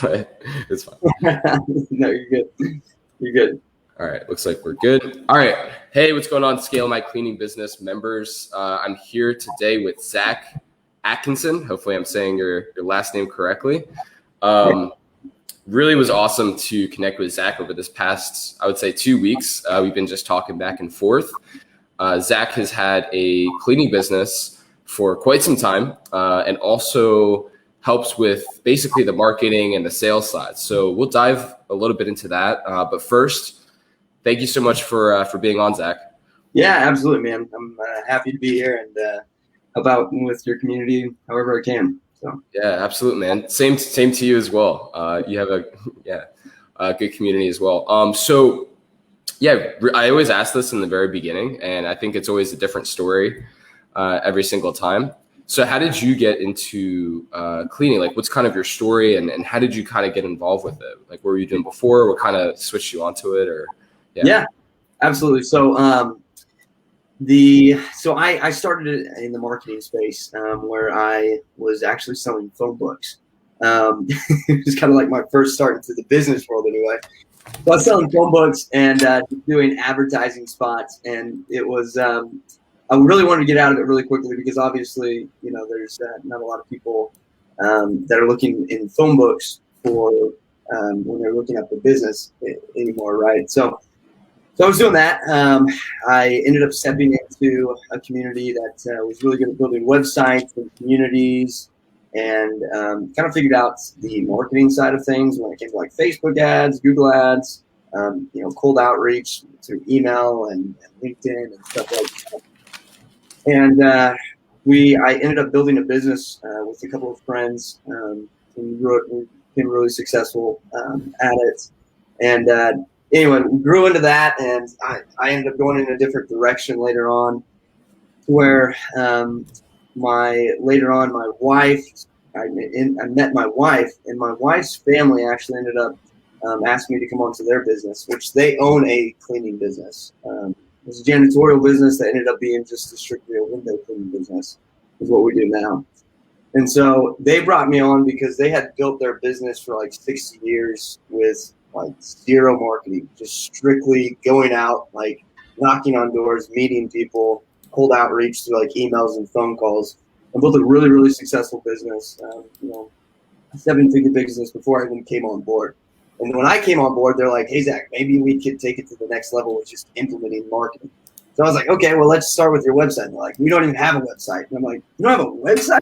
but it's fine. No, you're good. You're good. All right, looks like we're good. All right. Hey, what's going on, Scale My Cleaning Business members? I'm here today with Zach Atkeson. Hopefully I'm saying your last name correctly. Really was awesome to connect with Zach over this past, I would say, 2 weeks. We've been just talking back and forth. Zach has had a cleaning business for quite some time and also helps with basically the marketing and the sales side. So we'll dive a little bit into that. But first, thank you so much for being on, Zach. Yeah, absolutely, man. I'm happy to be here and help out with your community however I can. So yeah, absolutely, man. Same to you as well. You have a good community as well. So yeah, I always ask this in the very beginning, and I think it's always a different story every single time. So how did you get into cleaning? Like, what's kind of your story, and how did you kind of get involved with it? Like, what were you doing before? What kind of switched you onto it? Or yeah, absolutely. So I started in the marketing space where I was actually selling phone books. It was kind of like my first start into the business world anyway. So I was selling phone books and doing advertising spots, and it was I really wanted to get out of it really quickly because obviously, there's not a lot of people that are looking in phone books for when they're looking up the business anymore, right? So I was doing that. I ended up stepping into a community that was really good at building websites and communities, and kind of figured out the marketing side of things when it came to like Facebook ads, Google ads, cold outreach through email and LinkedIn and stuff like that. And I ended up building a business with a couple of friends. We became really successful at it. And anyway, we grew into that, and I ended up going in a different direction later on, where my wife, I met my wife, and my wife's family actually ended up asking me to come onto their business, which they own a cleaning business. It was a janitorial business that ended up being just strictly a window cleaning business, is what we do now. And so they brought me on because they had built their business for like 60 years with like zero marketing, just strictly going out, like knocking on doors, meeting people, cold outreach through like emails and phone calls, and built a really, really successful business, a 7-figure business before I even came on board. And when I came on board, they're like, hey, Zach, maybe we could take it to the next level with just implementing marketing. So I was like, okay, well, let's start with your website. And they're like, we don't even have a website. And I'm like, you don't have a website?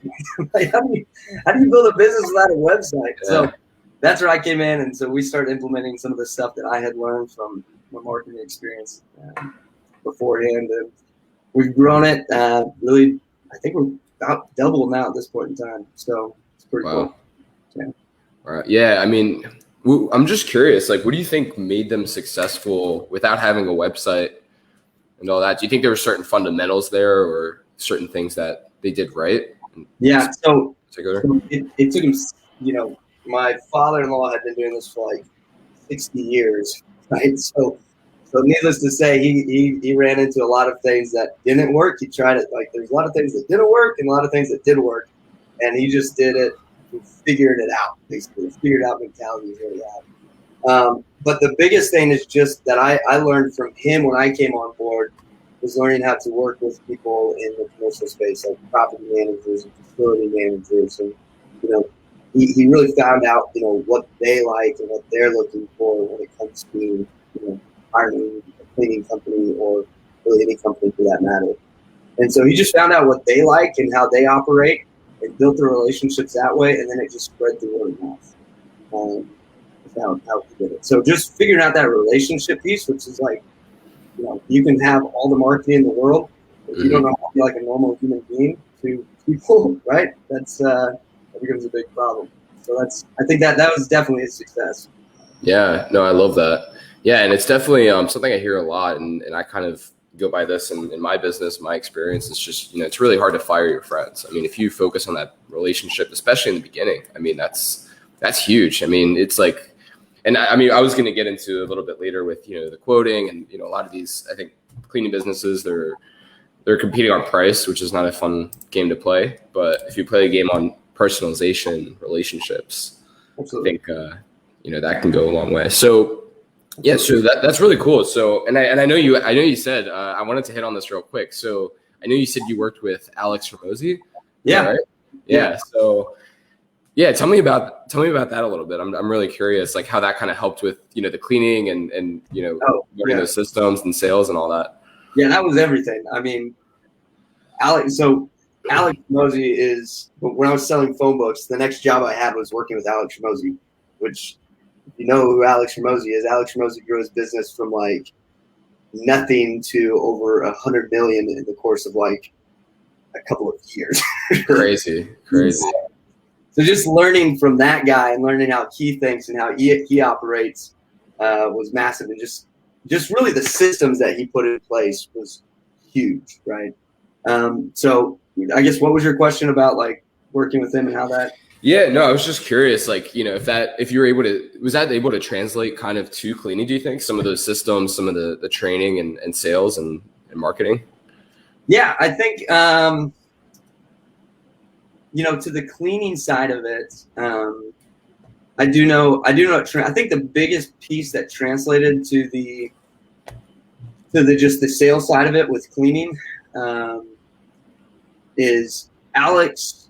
Like, how do you build a business without a website? Yeah. So that's where I came in. And so we started implementing some of the stuff that I had learned from my marketing experience beforehand. And we've grown it really, I think we're about double now at this point in time. So it's pretty cool. Yeah. All right. Yeah. I mean, I'm just curious, like, what do you think made them successful without having a website and all that? Do you think there were certain fundamentals there or certain things that they did right? Yeah. So it took them, my father-in-law had been doing this for like 60 years, right? So needless to say, he ran into a lot of things that didn't work. He tried it. Like, there's a lot of things that didn't work and a lot of things that did work. And he just did it. He figured it out, basically. Figured out mentality is what he had. But the biggest thing is just that I learned from him when I came on board was learning how to work with people in the commercial space, like property managers and facility managers. And, he really found out, what they like and what they're looking for when it comes to, hiring a cleaning company or really any company for that matter. And so he just found out what they like and how they operate and built the relationships that way, and then it just spread through word of mouth. How he did it. So just figuring out that relationship piece, which is like, you can have all the marketing in the world, but you don't know how to be like a normal human being to people, right? That becomes a big problem. So I think that was definitely a success. Yeah, no, I love that. Yeah, and it's definitely something I hear a lot, and I kind of go by this in my business, my experience. It's just, it's really hard to fire your friends. I mean, if you focus on that relationship, especially in the beginning, I mean, that's huge. I mean, it's like, and I was going to get into a little bit later with, the quoting and, a lot of these, I think cleaning businesses, they're competing on price, which is not a fun game to play. But if you play a game on personalization, relationships, Absolutely. think, that can go a long way. So, yeah, so that's really cool. So, and I know you said, I wanted to hit on this real quick. So I know you said you worked with Alex Ramosi. Yeah. Right? Yeah. So, yeah, tell me about that a little bit. I'm really curious, like how that kind of helped with, the cleaning and learning those systems and sales and all that. Yeah, that was everything. I mean, Alex Ramosi is, when I was selling phone books, the next job I had was working with Alex Ramosi, which, if you know who Alex Ramosi is, Alex Ramosi grew his business from like nothing to over 100 million in the course of like a couple of years. Crazy. So just learning from that guy and learning how he thinks and how he operates was massive, and just really the systems that he put in place was huge, right? So I guess, what was your question about like working with him and how that? Yeah, no, I was just curious, like, if you were was that able to translate kind of to cleaning, do you think, some of those systems, some of the training and sales and marketing? Yeah, I think, to the cleaning side of it, I do know. I think the biggest piece that translated to the just the sales side of it with cleaning is Alex.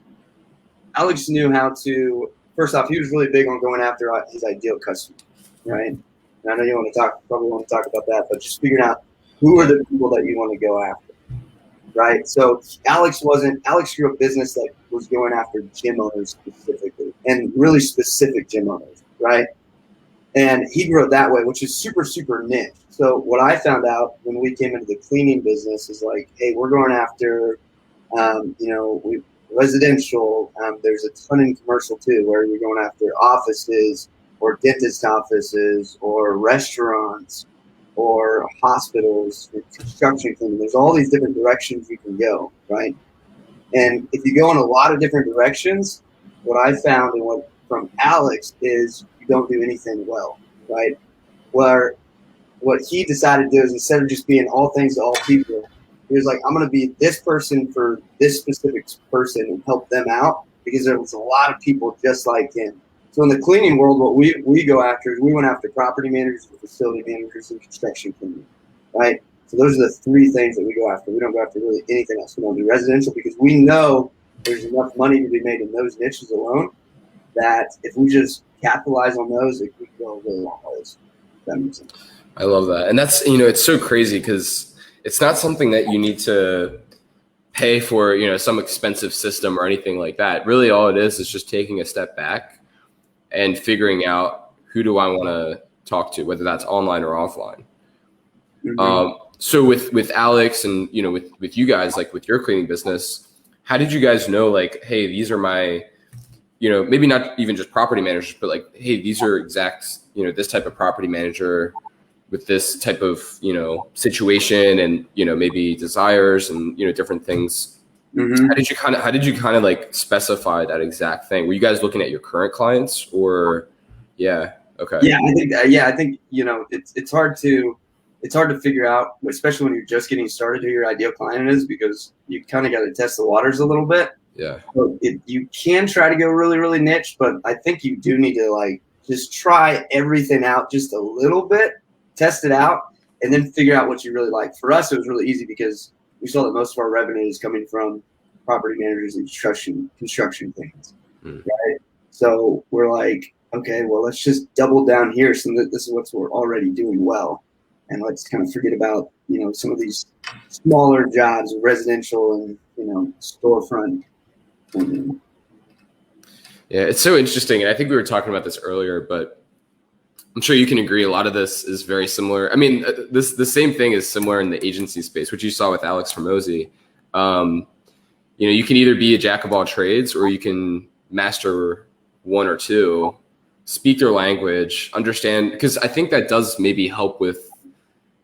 Alex knew how to. First off, he was really big on going after his ideal customer, right? And I know you probably want to talk about that, but just figuring out who are the people that you want to go after, right? So Alex grew a business that was going after gym owners specifically, and really specific gym owners, right? And he grew it that way, which is super, super niche. So what I found out when we came into the cleaning business is like, hey, we're going after, residential. There's a ton in commercial too, where you're going after offices or dentist offices or restaurants or hospitals, or construction cleaning. There's all these different directions you can go, right? And if you go in a lot of different directions, what I found and what from Alex is you don't do anything well, right? Where what he decided to do is, instead of just being all things to all people, he was like, I'm going to be this person for this specific person and help them out, because there was a lot of people just like him. So in the cleaning world, what we go after is we went after property managers, facility managers, and construction cleaning, right? So those are the three things that we go after. We don't go after really anything else. We don't do residential because we know there's enough money to be made in those niches alone that if we just capitalize on those, it could go a really long ways. That makes sense. I love that. And that's, it's so crazy because it's not something that you need to pay for, some expensive system or anything like that. Really, all it is just taking a step back and figuring out, who do I want to talk to, whether that's online or offline. Mm-hmm. So with Alex and, with you guys, like with your cleaning business, how did you guys know, like, hey, these are my, maybe not even just property managers, but like, hey, these are exact, this type of property manager with this type of, situation and, maybe desires and, different things. Mm-hmm. How did you kind of like specify that exact thing? Were you guys looking at your current clients or? Yeah. Okay. Yeah, I think, it's hard to figure out, especially when you're just getting started, who your ideal client is, because you kind of got to test the waters a little bit. Yeah. So you can try to go really, really niche, but I think you do need to like just try everything out just a little bit, test it out, and then figure out what you really like. For us, it was really easy because we saw that most of our revenue is coming from property managers and construction things, right? So we're like, okay, well, let's just double down here. So that this is what we're already doing well. And let's kind of forget about, some of these smaller jobs, residential and, storefront. Yeah, it's so interesting. And I think we were talking about this earlier, but I'm sure you can agree a lot of this is very similar. I mean, the same thing is similar in the agency space, which you saw with Alex Ramosi. You can either be a jack of all trades or you can master one or two, speak their language, understand, because I think that does maybe help with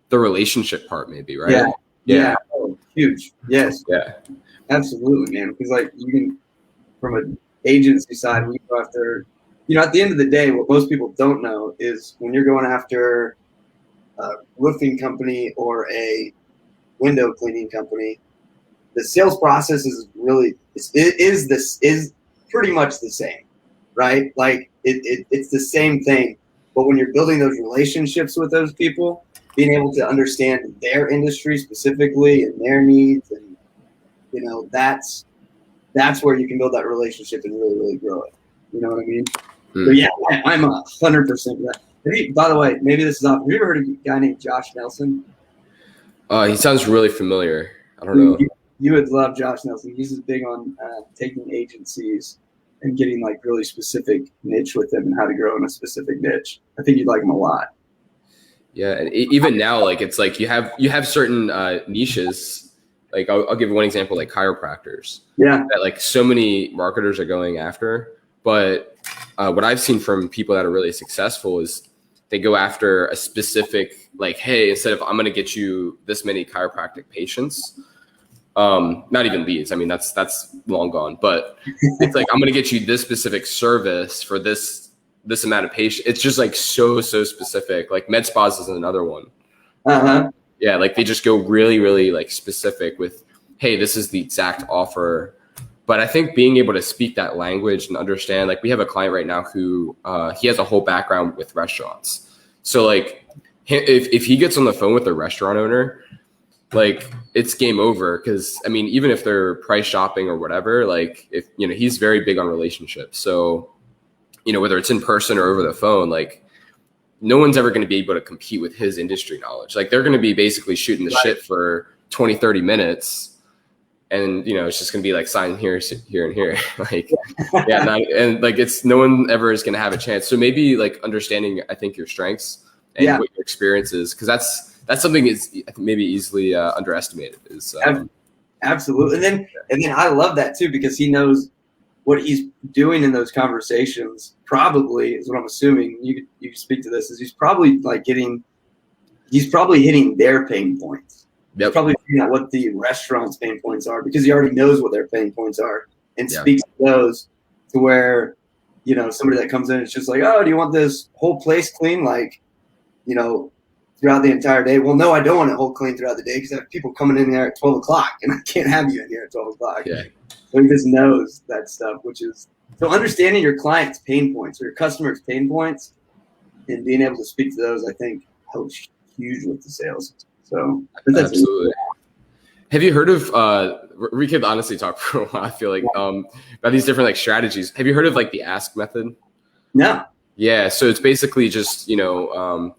the relationship part, maybe, right? Yeah. Oh, huge. Yes. Yeah. Absolutely, man. Because like you can, from an agency side, we go after, at the end of the day, what most people don't know is when you're going after a roofing company or a window cleaning company, the sales process is really is pretty much the same, right? Like it's the same thing. But when you're building those relationships with those people, being able to understand their industry specifically and their needs, and that's where you can build that relationship and really, really grow it. You know what I mean? But yeah, I'm 100% that. By the way, maybe this is off. Have you ever heard of a guy named Josh Nelson? He sounds really familiar. I don't know. You would love Josh Nelson. He's just big on taking agencies and getting like really specific niche with them and how to grow in a specific niche. I think you'd like him a lot. Yeah, and even now, like it's like you have certain niches. Like I'll give one example, like chiropractors. Yeah. That like so many marketers are going after, but what I've seen from people that are really successful is they go after a specific, like, hey, instead of I'm going to get you this many chiropractic patients, not even leads. I mean, that's long gone, but it's like, I'm going to get you this specific service for this amount of patients. It's just like so specific. Like med spas is another one. Uh-huh. Yeah. Like they just go really, really like specific with, hey, this is the exact offer. But I think being able to speak that language and understand, like we have a client right now who he has a whole background with restaurants. So like if he gets on the phone with a restaurant owner, like it's game over. Cause I mean, even if they're price shopping or whatever, like if, he's very big on relationships. So, whether it's in person or over the phone, like no one's ever going to be able to compete with his industry knowledge. Like they're going to be basically shooting the shit for 20, 30 minutes. And, it's just going to be like sign here, and here. Like, yeah. And like, it's no one ever is going to have a chance. So maybe like understanding, I think your strengths and what your experience is. Cause that's something is maybe easily underestimated is absolutely. And then I love that too, because he knows what he's doing in those conversations probably is what I'm assuming. You can speak to this, is he's probably hitting their pain points. Yep. He's probably figuring out what the restaurant's pain points are, because he already knows what their pain points are and speaks to those, to where, somebody that comes in, it's just like, oh, do you want this whole place clean? Like, throughout the entire day. Well, no, I don't want it whole clean throughout the day, because I have people coming in there at 12 o'clock and I can't have you in here at 12 o'clock. Yeah. So he just knows that stuff, so understanding your client's pain points or your customer's pain points and being able to speak to those, I think helps huge with the sales. So absolutely. Have you heard of, we could honestly talk for a while, I feel like, about these different like strategies. Have you heard of like the ask method? No. Yeah. So it's basically just, one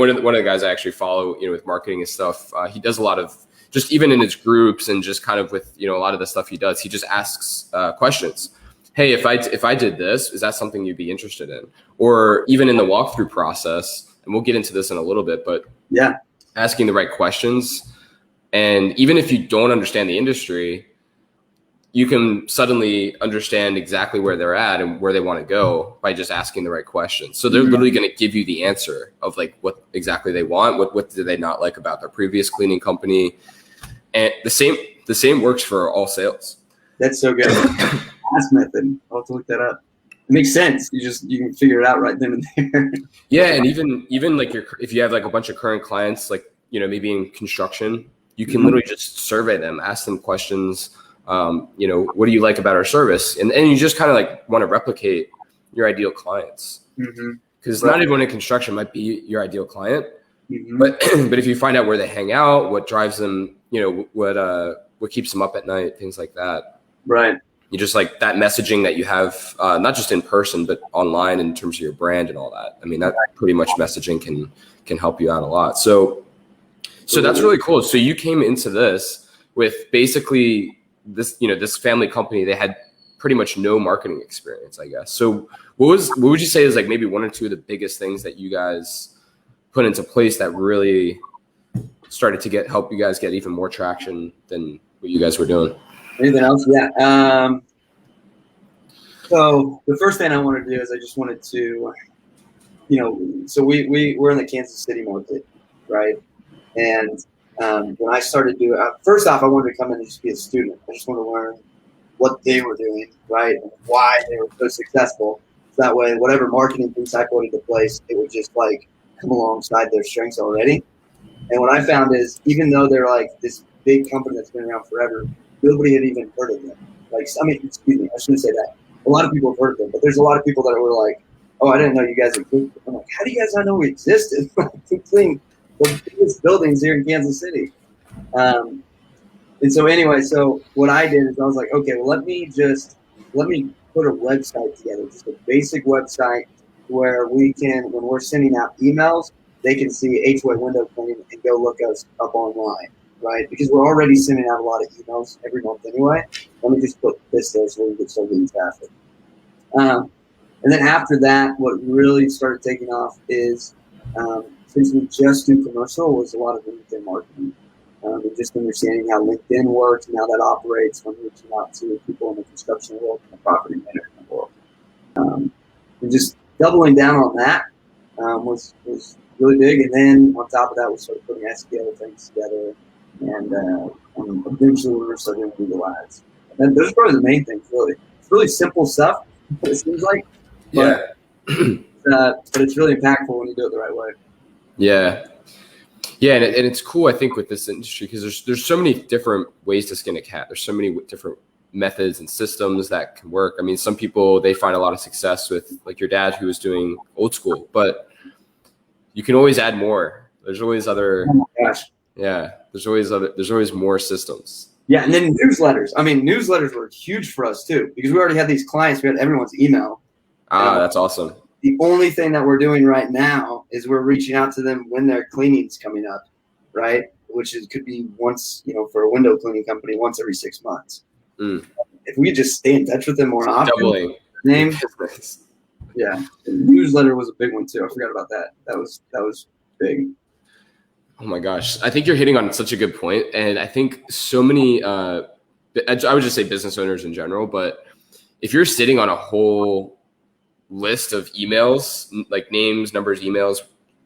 of the guys I actually follow, with marketing and stuff, he does a lot of just even in his groups and just kind of with, a lot of the stuff he does, he just asks questions. Hey, if I did this, is that something you'd be interested in? Or even in the walkthrough process, and we'll get into this in a little bit, but yeah, asking the right questions. And even if you don't understand the industry, you can suddenly understand exactly where they're at and where they want to go by just asking the right questions. So they're literally going to give you the answer of like what exactly they want. What do they not like about their previous cleaning company? And the same works for all sales. That's so good. Ask method. I'll have to look that up. It makes sense. You can figure it out right then and there. Yeah. And even like if you have like a bunch of current clients, like, maybe in construction, you can literally just survey them, ask them questions. What do you like about our service? And you just kind of like want to replicate your ideal clients, because not everyone in construction might be your ideal client, but if you find out where they hang out, what drives them, what keeps them up at night, things like that. Right. You just like that messaging that you have, not just in person, but online in terms of your brand and all that. I mean, that pretty much messaging can help you out a lot. So that's really cool. So you came into this with basically this family company. They had pretty much no marketing experience, I guess. So what would you say is like maybe one or two of the biggest things that you guys put into place that really started to help you guys get even more traction than what you guys were doing? Anything else? Yeah. So the first thing I wanted to do is I just wanted to, so we're in the Kansas City market, right? And when I started doing, first off, I wanted to come in and just be a student. I just wanted to learn what they were doing, right, and why they were so successful. So that way, whatever marketing piece I put into place, it would just like come alongside their strengths already. And what I found is, even though they're like this big company that's been around forever, nobody had even heard of them. Like, I mean, excuse me, I shouldn't say that. A lot of people have heard of them, but there's a lot of people that were like, oh, I didn't know you guys existed. I'm like, how do you guys not know we existed? We clean the biggest buildings here in Kansas City. And so anyway, so what I did is I was like, okay, well, let me put a website together, just a basic website where we can, when we're sending out emails, they can see HOA window cleaning and go look us up online, right? Because we're already sending out a lot of emails every month anyway. Let me just put this there so we can get start getting traffic. And then after that, what really started taking off is, since we just do commercial, was a lot of LinkedIn marketing. And just understanding how LinkedIn works and how that operates when reaching out to people in the construction world and the property management world. And just doubling down on that was really big. And then on top of that, we started putting SEO things together. And eventually we were starting to do Google Ads. And those are probably the main things, really. It's really simple stuff, it seems like. But, but it's really impactful when you do it the right way. Yeah. Yeah, and it's cool, I think, with this industry because there's so many different ways to skin a cat. There's so many different methods and systems that can work. I mean, some people, they find a lot of success with, like your dad, who was doing old school, but you can always add more. There's always other. Oh my gosh. Yeah, there's always more systems. Yeah, and then newsletters. I mean, newsletters were huge for us too because we already had these clients. We had everyone's email. That's awesome. The only thing that we're doing right now is we're reaching out to them when their cleaning's coming up, right? Which could be once, for a window cleaning company, once every 6 months. If we just stay in touch with them more often, name. Yeah, the newsletter was a big one too. I forgot about that. That was big. Oh my gosh, I think you're hitting on such a good point, and I think so many. I would just say business owners in general, but if you're sitting on a whole list of emails, like names, numbers, emails,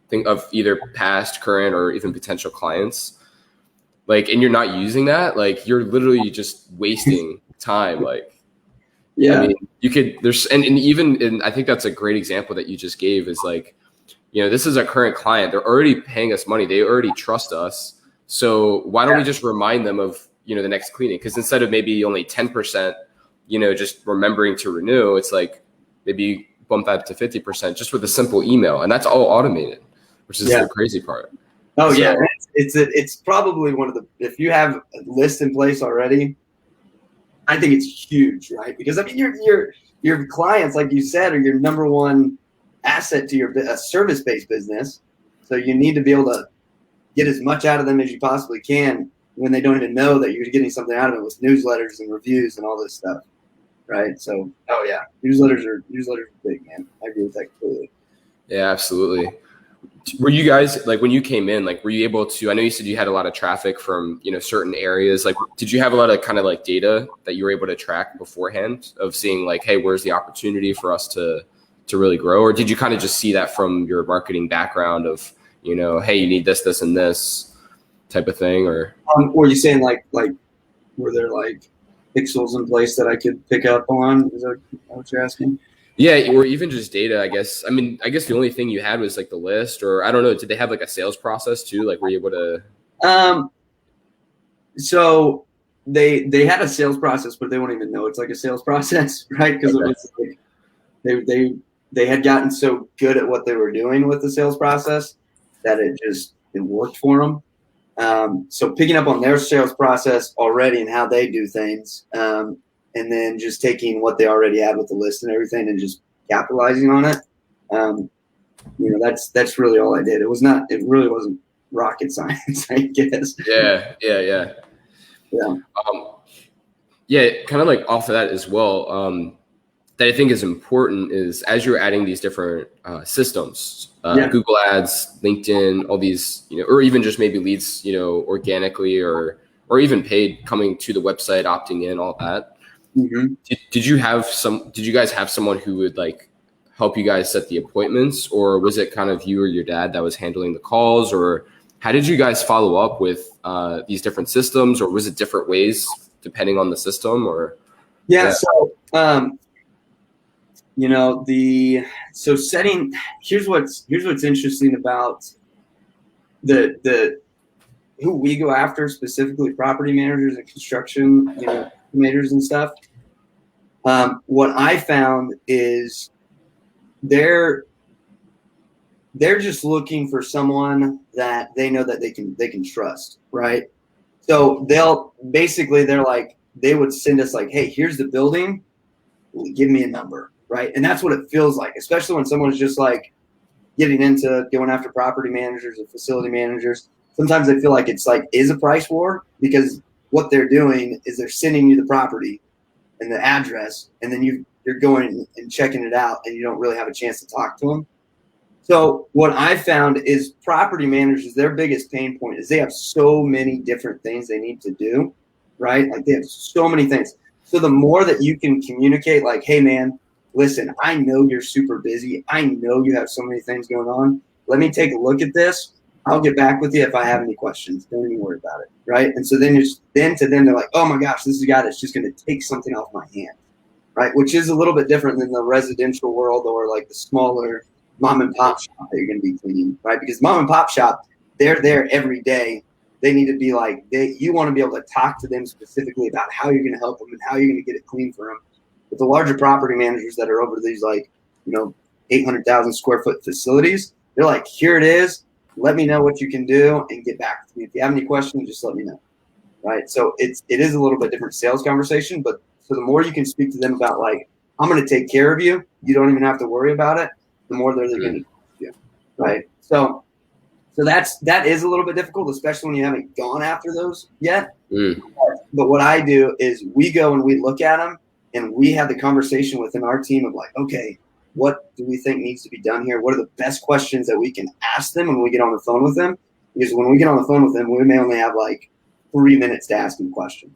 think of either past, current, or even potential clients, like, and you're not using that, like, you're literally just wasting time. Like, yeah, I mean, you could, and I think that's a great example that you just gave is like, this is a current client. They're already paying us money. They already trust us. So why don't we just remind them of, the next cleaning? Because instead of maybe only 10%, just remembering to renew, it's like maybe bump that to 50% just with a simple email, and that's all automated, which is the crazy part. Oh, so, yeah, it's probably one of the, if you have a list in place already, I think it's huge, right? Because I mean, your clients, like you said, are your number one asset to your service-based business. So you need to be able to get as much out of them as you possibly can when they don't even know that you're getting something out of it with newsletters and reviews and all this stuff. Right. So, oh yeah, newsletters are big, man. I agree with that completely. Yeah, absolutely. Were you guys, like, when you came in, like, were you able to, I know you said you had a lot of traffic from, certain areas. Like, did you have a lot of kind of like data that you were able to track beforehand of seeing like, hey, where's the opportunity for us to really grow? Or did you kind of just see that from your marketing background of, hey, you need this, this, and this type of thing? Or were you saying like, were there like pixels in place that I could pick up on? Is that what you're asking? Yeah, or even just data, I guess. I mean, I guess the only thing you had was like the list, or I don't know. Did they have like a sales process too? Like, were you able to? So they had a sales process, but they won't even know it's like a sales process, right? Because it was like they had gotten so good at what they were doing with the sales process that it worked for them. So picking up on their sales process already and how they do things, and then just taking what they already had with the list and everything and just capitalizing on it. That's really all I did. It really wasn't rocket science, I guess. Yeah. Kind of like off of that as well. That I think is important is as you're adding these different systems, Google Ads, LinkedIn, all these, or even just maybe leads, organically or even paid coming to the website, opting in, all that. Mm-hmm. Did you guys have someone who would like help you guys set the appointments, or was it kind of you or your dad that was handling the calls, or how did you guys follow up with these different systems, or was it different ways depending on the system? Or so setting, here's what's interesting about the who we go after, specifically property managers and construction managers and stuff. What I found is they're just looking for someone that they know that they can trust, right? So they're like, they would send us like, hey, here's the building, give me a number, right? And that's what it feels like, especially when someone's just like getting into going after property managers or facility managers. Sometimes I feel like it's like is a price war, because what they're doing is they're sending you the property and the address, and then you're going and checking it out, and you don't really have a chance to talk to them. So what I found is property managers, their biggest pain point is they have so many different things they need to do, right? Like they have so many things. So the more that you can communicate, like, hey man, listen, I know you're super busy. I know you have so many things going on. Let me take a look at this. I'll get back with you if I have any questions. Don't even worry about it, right? And so then to them, they're like, oh my gosh, this is a guy that's just going to take something off my hand, right? Which is a little bit different than the residential world or like the smaller mom and pop shop that you're going to be cleaning, right? Because mom and pop shop, they're there every day. They need to be like, you want to be able to talk to them specifically about how you're going to help them and how you're going to get it clean for them. But the larger property managers that are over these 800,000 square foot facilities, they're like, here it is. Let me know what you can do and get back to me. If you have any questions, just let me know, right? So it is a little bit different sales conversation, but so the more you can speak to them about like, I'm going to take care of you. You don't even have to worry about it. The more they're going to do you, right? So that is a little bit difficult, especially when you haven't gone after those yet. But what I do is we go and we look at them and we have the conversation within our team of like, okay, what do we think needs to be done here? What are the best questions that we can ask them when we get on the phone with them? Because when we get on the phone with them, we may only have like 3 minutes to ask them questions.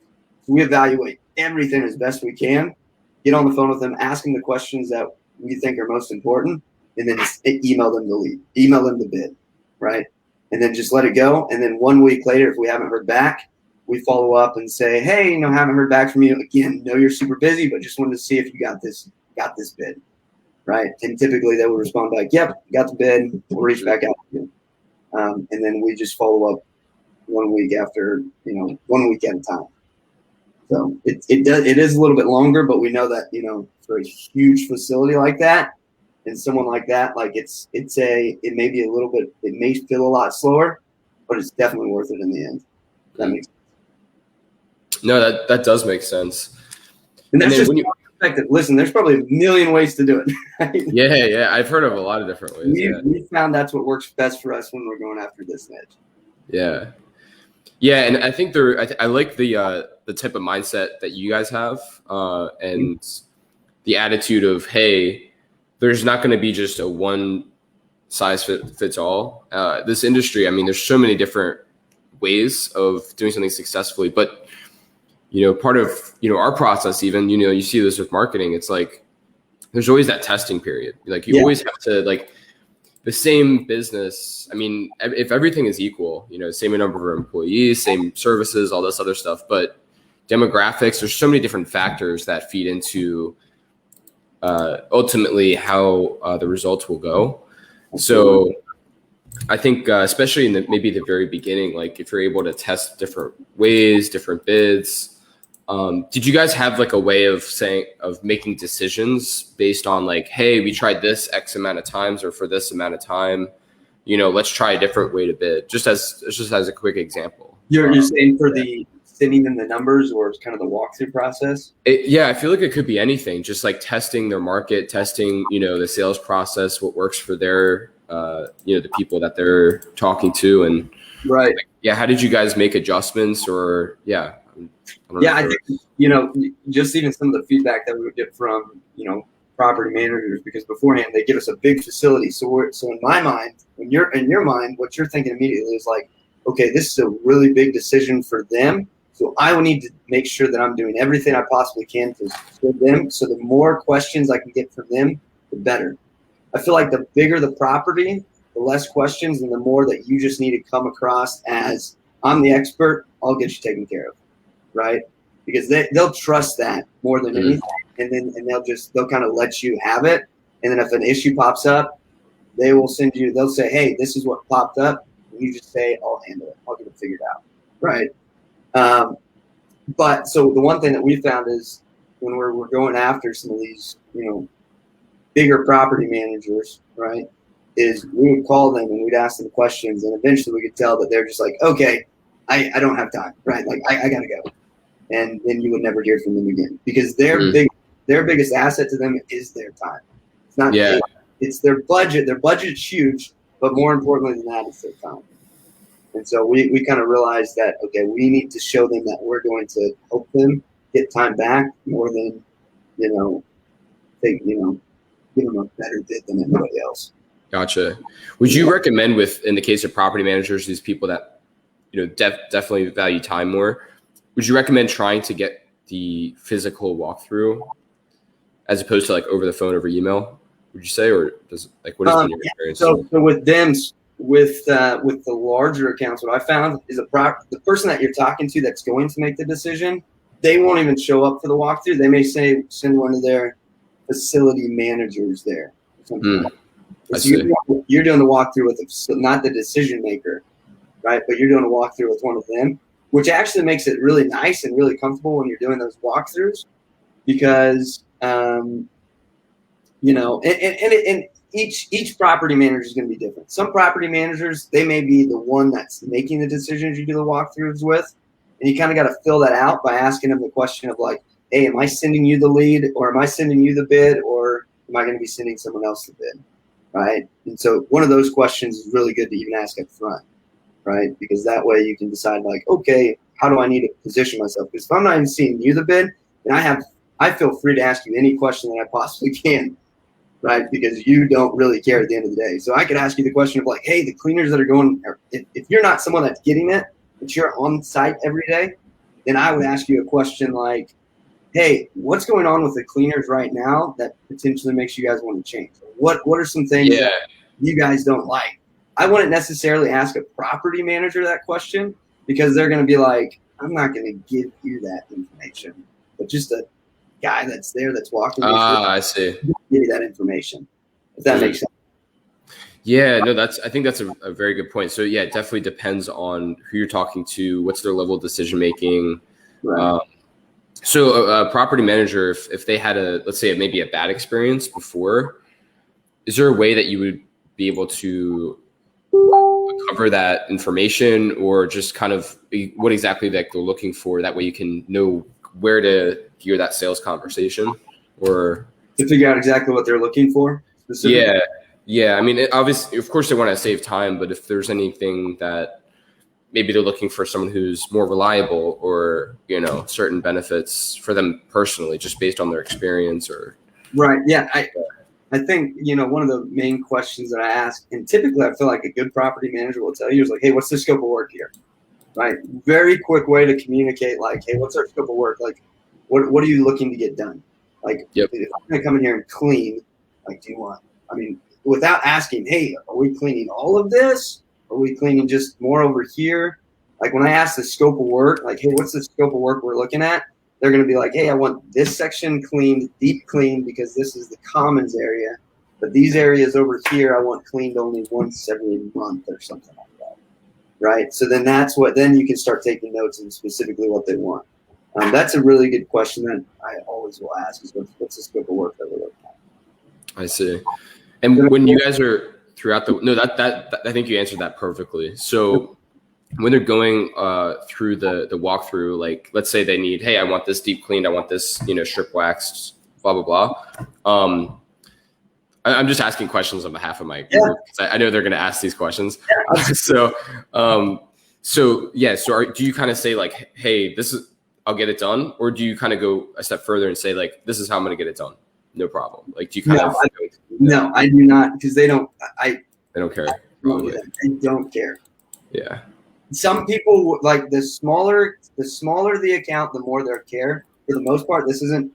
So we evaluate everything as best we can, get on the phone with them, ask them the questions that we think are most important, and then just email them the bid, right? And then just let it go. And then 1 week later, if we haven't heard back, we follow up and say, hey, haven't heard back from you. Again, know you're super busy, but just wanted to see if you got this bid. Right. And typically they will respond back, yep, got the bid. We'll reach back out to you. And then we just follow up 1 week after, 1 week at a time. So it is a little bit longer, but we know that, for a huge facility like that and someone like that, like it may be a little bit, it may feel a lot slower, but it's definitely worth it in the end. That makes sense. No, that does make sense. And that's just perspective. Listen, there's probably a million ways to do it. Right? Yeah. I've heard of a lot of different ways. We found that's what works best for us when we're going after this niche. Yeah, and I think I like the type of mindset that you guys have, and the attitude of, hey, there's not going to be just a one size fits all. This industry, I mean, there's so many different ways of doing something successfully, but part of our process, even you see this with marketing, it's like there's always that testing period. Like you always have to, like, the same business, I mean, if everything is equal, same number of employees, same services, all this other stuff, but demographics, there's so many different factors that feed into ultimately how the results will go. So I think especially in maybe the very beginning, like if you're able to test different ways, different bids, did you guys have like a way of making decisions based on like, hey, we tried this X amount of times, or for this amount of time, let's try a different way to bid, just as a quick example? You're saying for the sending them the numbers, or it's kind of the walkthrough process? I feel like it could be anything, just like testing their market, testing, the sales process, what works for their, the people that they're talking to. And right. How did you guys make adjustments or I think, just even some of the feedback that we would get from, property managers, because beforehand they give us a big facility. So in my mind, in your mind, what you're thinking immediately is like, okay, this is a really big decision for them. So I will need to make sure that I'm doing everything I possibly can to serve them. So the more questions I can get from them, the better. I feel like the bigger the property, the less questions, and the more that you just need to come across as, I'm the expert, I'll get you taken care of. Right? Because they'll trust that more than anything, and they'll kind of let you have it. And then if an issue pops up, they'll say, hey, this is what popped up, and you just say, I'll handle it, I'll get it figured out. Right. But so the one thing that we found is when we're going after some of these, bigger property managers, right, is we would call them and we'd ask them questions, and eventually we could tell that they're just like, okay, I don't have time, right? Like I gotta go. And then you would never hear from them again because their biggest asset to them is their time. It's not, it's their budget. Their budget's huge, but more importantly than that, it's their time. And so we kind of realized that, okay, we need to show them that we're going to help them get time back more than, give them a better bid than anybody else. Gotcha. Would you recommend in the case of property managers, these people that, definitely value time more, would you recommend trying to get the physical walkthrough as opposed to like over the phone, over email, would you say, or what has been your experience? So with them, with the larger accounts, what I found is the person that you're talking to that's going to make the decision, they won't even show up for the walkthrough. They may send one of their facility managers there. So you're doing the walkthrough with not the decision maker, right? But you're doing a walkthrough with one of them, which actually makes it really nice and really comfortable when you're doing those walkthroughs, because and each property manager is going to be different. Some property managers, they may be the one that's making the decisions you do the walkthroughs with, and you kind of got to fill that out by asking them the question of like, hey, am I sending you the lead, or am I sending you the bid, or am I going to be sending someone else the bid, right? And so one of those questions is really good to even ask up front, right? Because that way you can decide like, okay, how do I need to position myself? Because if I'm not even seeing you the bid, then I feel free to ask you any question that I possibly can, right? Because you don't really care at the end of the day. So I could ask you the question of like, hey, the cleaners that are going, if you're not someone that's getting it, but you're on site every day, then I would ask you a question like, hey, what's going on with the cleaners right now that potentially makes you guys want to change? What are some things that you guys don't like? I wouldn't necessarily ask a property manager that question, because they're going to be like, I'm not going to give you that information, but just a guy that's there that's walking. I see. Give you that information, if that makes sense. Yeah, no, I think that's a very good point. So yeah, it definitely depends on who you're talking to, what's their level of decision making. Right. So a property manager, if they had let's say maybe a bad experience before, is there a way that you would be able to cover that information, or just kind of what exactly that they're looking for? That way you can know where to gear that sales conversation, or to figure out exactly what they're looking for. Yeah. I mean, obviously, of course, they want to save time, but if there's anything that maybe they're looking for someone who's more reliable, or certain benefits for them personally, just based on their experience, or right. Yeah, I think one of the main questions that I ask, and typically I feel like a good property manager will tell you, is like, hey, what's the scope of work here? Right. Very quick way to communicate, like, hey, what's our scope of work? Like, what are you looking to get done? Like, if I'm going to come in here and clean, like, do you want? I mean, without asking, hey, are we cleaning all of this? Are we cleaning just more over here? Like, when I ask the scope of work, like, hey, what's the scope of work we're looking at? They're going to be like, hey, I want this section cleaned, deep cleaned, because this is the commons area. But these areas over here, I want cleaned only once every month or something like that. Right? So then then you can start taking notes on specifically what they want. That's a really good question that I always will ask, is what's the scope of work that we're looking at? I see. And when you guys are throughout that I think you answered that perfectly. So when they're going through the walkthrough, like, let's say they need, hey, I want this deep cleaned, I want this, strip waxed, blah, blah, blah. I'm just asking questions on behalf of my group, because I know they're going to ask these questions. So do you kind of say like, hey, I'll get it done? Or do you kind of go a step further and say like, this is how I'm going to get it done? No problem. Like, do you kind of? No, I do not, because they don't care. They don't care. Yeah. Some people, like, the smaller the account, the more they care. For the most part, this isn't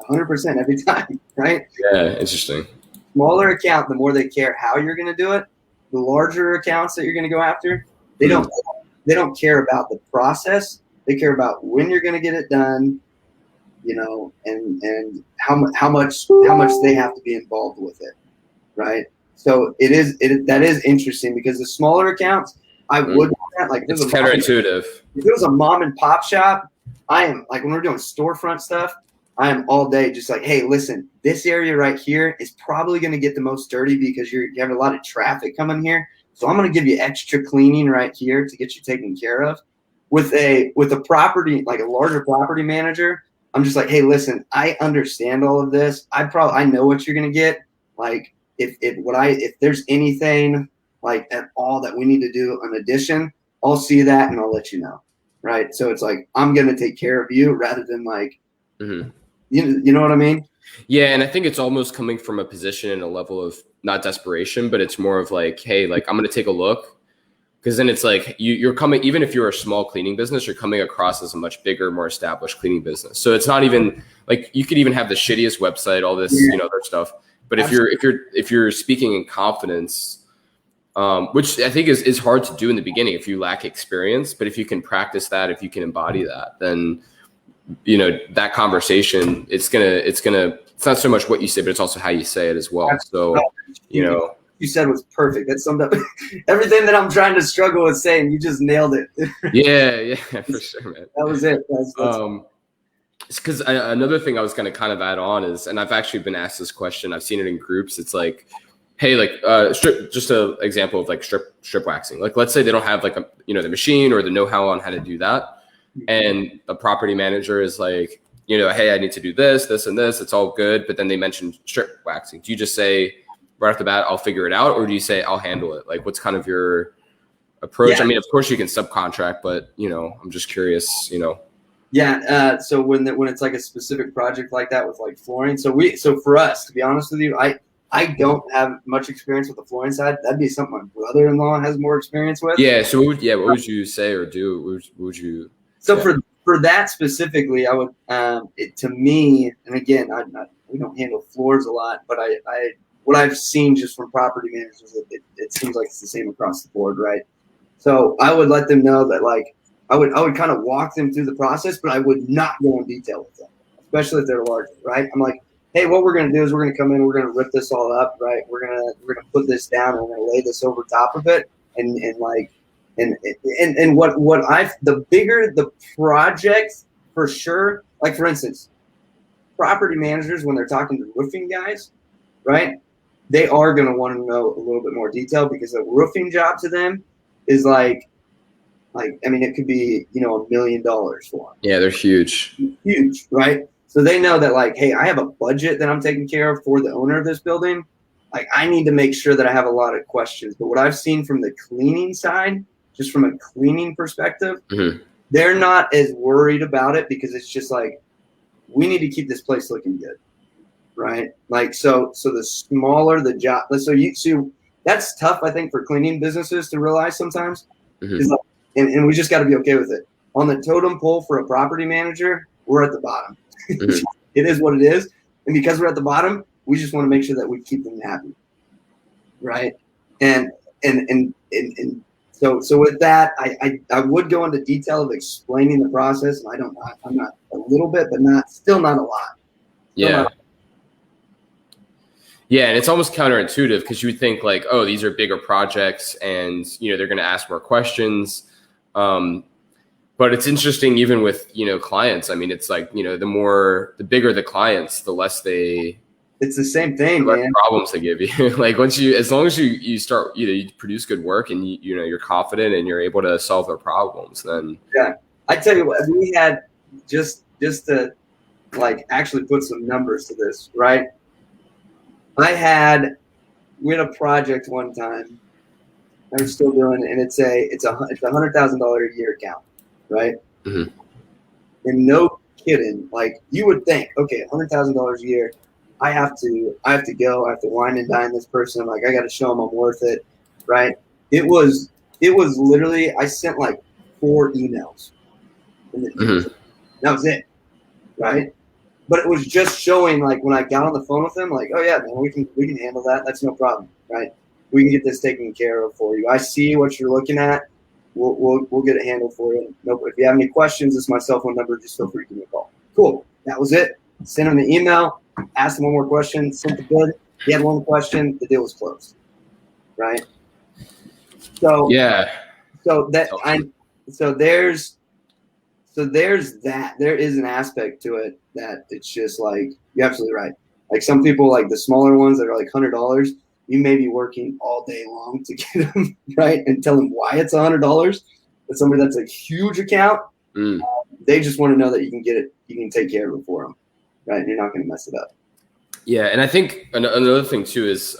100% every time, right? Yeah, interesting. Smaller account, the more they care how you're going to do it. The larger accounts that you're going to go after, they don't care about the process. They care about when you're going to get it done, and how much they have to be involved with it, right? So that is interesting, because the smaller accounts, I would like, it's counterintuitive. If it was a mom and pop shop, I am like, when we're doing storefront stuff, I'm all day just like, hey, listen, this area right here is probably going to get the most dirty because you have a lot of traffic coming here. So I'm going to give you extra cleaning right here to get you taken care of. With a property, like a larger property manager, I'm just like, hey, listen, I understand all of this. I know what you're going to get. Like if there's anything like at all that we need to do in addition, I'll see that and I'll let you know. Right. So it's like, I'm going to take care of you rather than like, you know what I mean? Yeah. And I think it's almost coming from a position and a level of not desperation, but it's more of like, hey, like I'm going to take a look. Because then it's like you're coming, even if you're a small cleaning business, you're coming across as a much bigger, more established cleaning business. So it's not even like you could even have the shittiest website, all this, other stuff. But if you're speaking in confidence, which I think is hard to do in the beginning if you lack experience, but if you can practice that, if you can embody that, then that conversation, it's not so much what you say, but it's also how you say it as well. So you said was perfect. That summed up everything that I'm trying to struggle with saying. You just nailed it. Yeah, for sure, man. That was it. It's because another thing I was going to kind of add on is, and I've actually been asked this question. I've seen it in groups. It's like, hey, like just an example of like strip waxing. Like, let's say they don't have like the machine or the know-how on how to do that, and the property manager is like, hey, I need to do this, and this. It's all good, but then they mention strip waxing. Do you just say right off the bat, I'll figure it out? Or do you say, I'll handle it? Like, what's kind of your approach? Yeah. I mean, of course you can subcontract, but, I'm just curious, Yeah. So when it's like a specific project like that with like flooring, so for us, to be honest with you, I don't have much experience with the flooring side. That'd be something my brother-in-law has more experience with. Yeah. So what would you say or do? What would you? So for that specifically, I would, to me, and again, we don't handle floors a lot, but what I've seen just from property managers, it seems like it's the same across the board, right? So I would let them know that, like, I would kind of walk them through the process, but I would not go in detail with them, especially if they're larger, right? I'm like, hey, what we're going to do is we're going to come in, we're going to rip this all up, right? We're going to put this down, and we're going to lay this over top of it, and the bigger the project, for sure. Like, for instance, property managers, when they're talking to roofing guys, right? They are going to want to know a little bit more detail, because a roofing job to them is like, I mean, it could be, $1 million for them. Yeah, they're huge. Huge, right? So they know that, like, hey, I have a budget that I'm taking care of for the owner of this building. Like, I need to make sure that I have a lot of questions. But what I've seen from the cleaning side, just from a cleaning perspective, they're not as worried about it, because it's just like, we need to keep this place looking good. Right. Like, so the smaller the job, so that's tough, I think, for cleaning businesses to realize sometimes. Like, and we just got to be okay with it. On the totem pole for a property manager, we're at the bottom. It is what it is. And because we're at the bottom, we just want to make sure that we keep them happy. Right. And so with that, I would go into detail of explaining the process. And I'm not a little bit, but still not a lot. Yeah. Yeah, and it's almost counterintuitive, because you would think like, oh, these are bigger projects and, they're going to ask more questions. But it's interesting, even with, clients. I mean, it's like, the bigger the clients, the less it's the same thing, man. Problems they give you. Like, as long as you start, you produce good work and you're confident and you're able to solve their problems, then. Yeah. I tell you what, we had just to like actually put some numbers to this, right? We had a project one time I'm still doing, and it's a $100,000 a year account, right? And no kidding, like, you would think, okay, $100,000 a year, I have to go, I have to wine and dine this person, like, I got to show them I'm worth it, right? It was literally, I sent like 4 emails, and that was it, right? But it was just showing, like, when I got on the phone with them, like, oh yeah, man, we can handle that. That's no problem, right? We can get this taken care of for you. I see what you're looking at. We'll get it handled for you. Nope. If you have any questions, this is my cell phone number. Just feel free to give me a call. Cool. That was it. Sent him the email. Asked him one more question. Sent the bid. He had one question. The deal was closed. Right. So yeah. So So there's that. There is an aspect to it that it's just like, you're absolutely right. Like some people, like the smaller ones that are like $100, you may be working all day long to get them right and tell them why it's $100. But somebody that's a huge account, they just want to know that you can get it, you can take care of it for them, right? And you're not going to mess it up. Yeah, and I think another thing too is,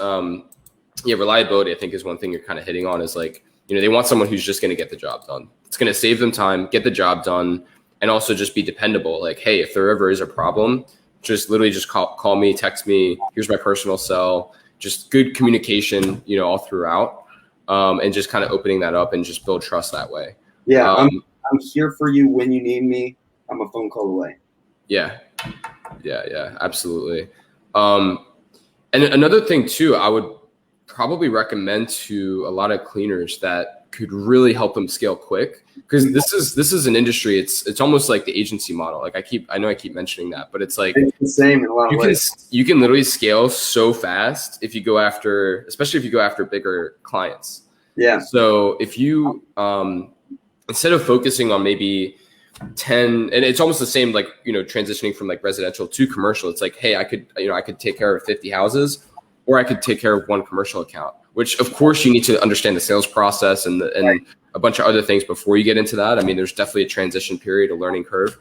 reliability. I think is one thing you're kind of hitting on is like, they want someone who's just going to get the job done. It's going to save them time, get the job done, and also just be dependable. Like, hey, if there ever is a problem, just literally just call me, text me. Here's my personal cell. Just good communication, all throughout, and just kind of opening that up and just build trust that way. Yeah, I'm here for you when you need me. I'm a phone call away. Yeah, absolutely. And another thing too, I would probably recommend to a lot of cleaners that could really help them scale quick, because this is an industry. It's almost like the agency model. Like I know I keep mentioning that, but it's like it's the same in a lot of ways. You can literally scale so fast if you go after, especially if you go after bigger clients. Yeah. So if you instead of focusing on maybe 10, and it's almost the same, like, transitioning from like residential to commercial. It's like, hey, I could take care of 50 houses, or I could take care of one commercial account, which of course you need to understand the sales process and a bunch of other things before you get into that. I mean, there's definitely a transition period, a learning curve.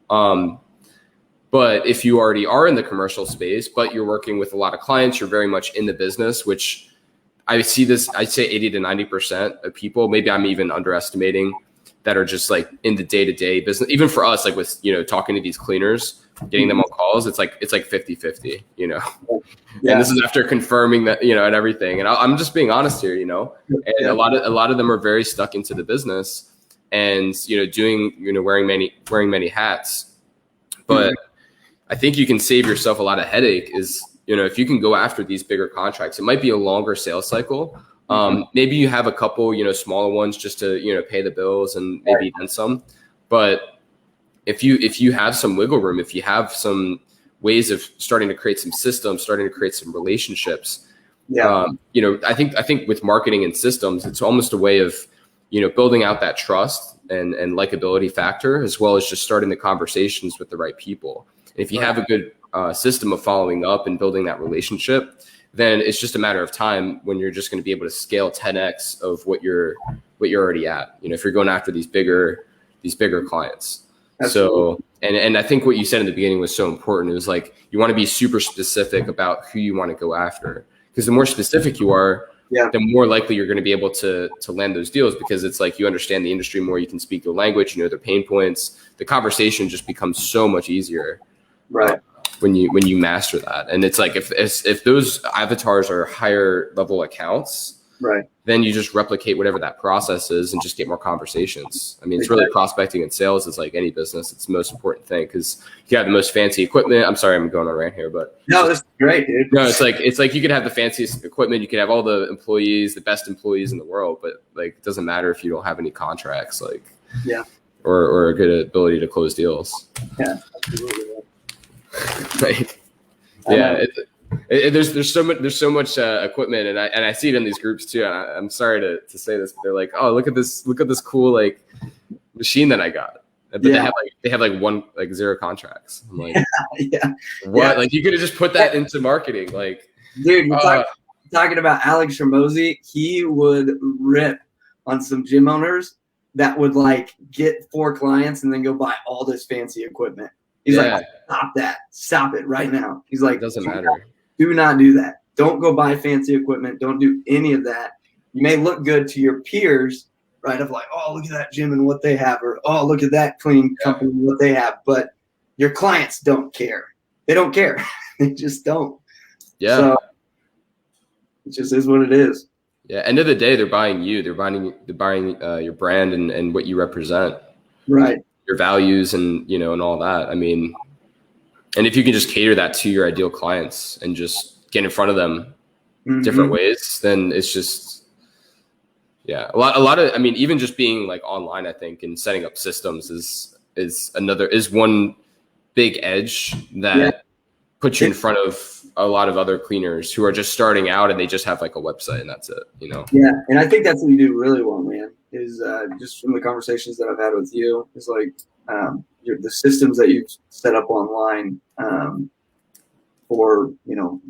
But if you already are in the commercial space, but you're working with a lot of clients, you're very much in the business, which I see this, I'd say 80 to 90% of people, maybe I'm even underestimating, that are just like in the day-to-day business. Even for us, like with, talking to these cleaners, getting them on calls, it's like 50-50, Yeah. And this is after confirming that, and everything. And I'm just being honest here, and a lot of them are very stuck into the business and, doing, wearing many hats. But I think you can save yourself a lot of headache is, if you can go after these bigger contracts. It might be a longer sales cycle. Maybe you have a couple, smaller ones just to, pay the bills and maybe then some. But if you have some wiggle room, if you have some ways of starting to create some systems, starting to create some relationships, I think with marketing and systems, it's almost a way of, building out that trust and likability factor, as well as just starting the conversations with the right people. And if you have a good system of following up and building that relationship, then it's just a matter of time when you're just going to be able to scale 10x of what you're already at. If you're going after these bigger clients. Absolutely. So, and I think what you said in the beginning was so important. It was like, you want to be super specific about who you want to go after, because the more specific you are, the more likely you're going to be able to land those deals, because it's like, you understand the industry more, you can speak their language, their pain points. The conversation just becomes so much easier. Right. When you master that. And it's like, if those avatars are higher level accounts, right, then you just replicate whatever that process is and just get more conversations. I mean, it's really prospecting and sales is like any business. It's the most important thing, because you have the most fancy equipment. I'm sorry, I'm going on a rant here, but no, that's great, dude. No, it's like you could have the fanciest equipment, you could have all the employees, the best employees in the world, but like, it doesn't matter if you don't have any contracts, like, or a good ability to close deals. Yeah, absolutely. Right. Yeah. There's so much equipment, and I see it in these groups too. And I'm sorry to say this, but they're like, oh, look at this cool like machine that I got, but they have like 0 contracts. I'm like, what? Like, you could have just put that into marketing, like, dude. You're talking about Alex Ramosi. He would rip on some gym owners that would like get 4 clients and then go buy all this fancy equipment. He's like, stop it right now. He's like, it doesn't matter. Do not do that. Don't go buy fancy equipment. Don't do any of that. You may look good to your peers, right? Of like, oh, look at that gym and what they have, or oh, look at that cleaning company and what they have. But your clients don't care. They don't care. They just don't. Yeah. So it just is what it is. Yeah. End of the day, they're buying you. They're buying your brand and what you represent. Right. Your values and and all that. I mean, and if you can just cater that to your ideal clients and just get in front of them different ways, then it's just a lot of, I mean, even just being like online, I think, and setting up systems is one big edge that puts you in front of a lot of other cleaners who are just starting out and they just have like a website and that's it, Yeah, and I think that's what you do really well, man. is just from the conversations that I've had with you is like the systems that you've set up online for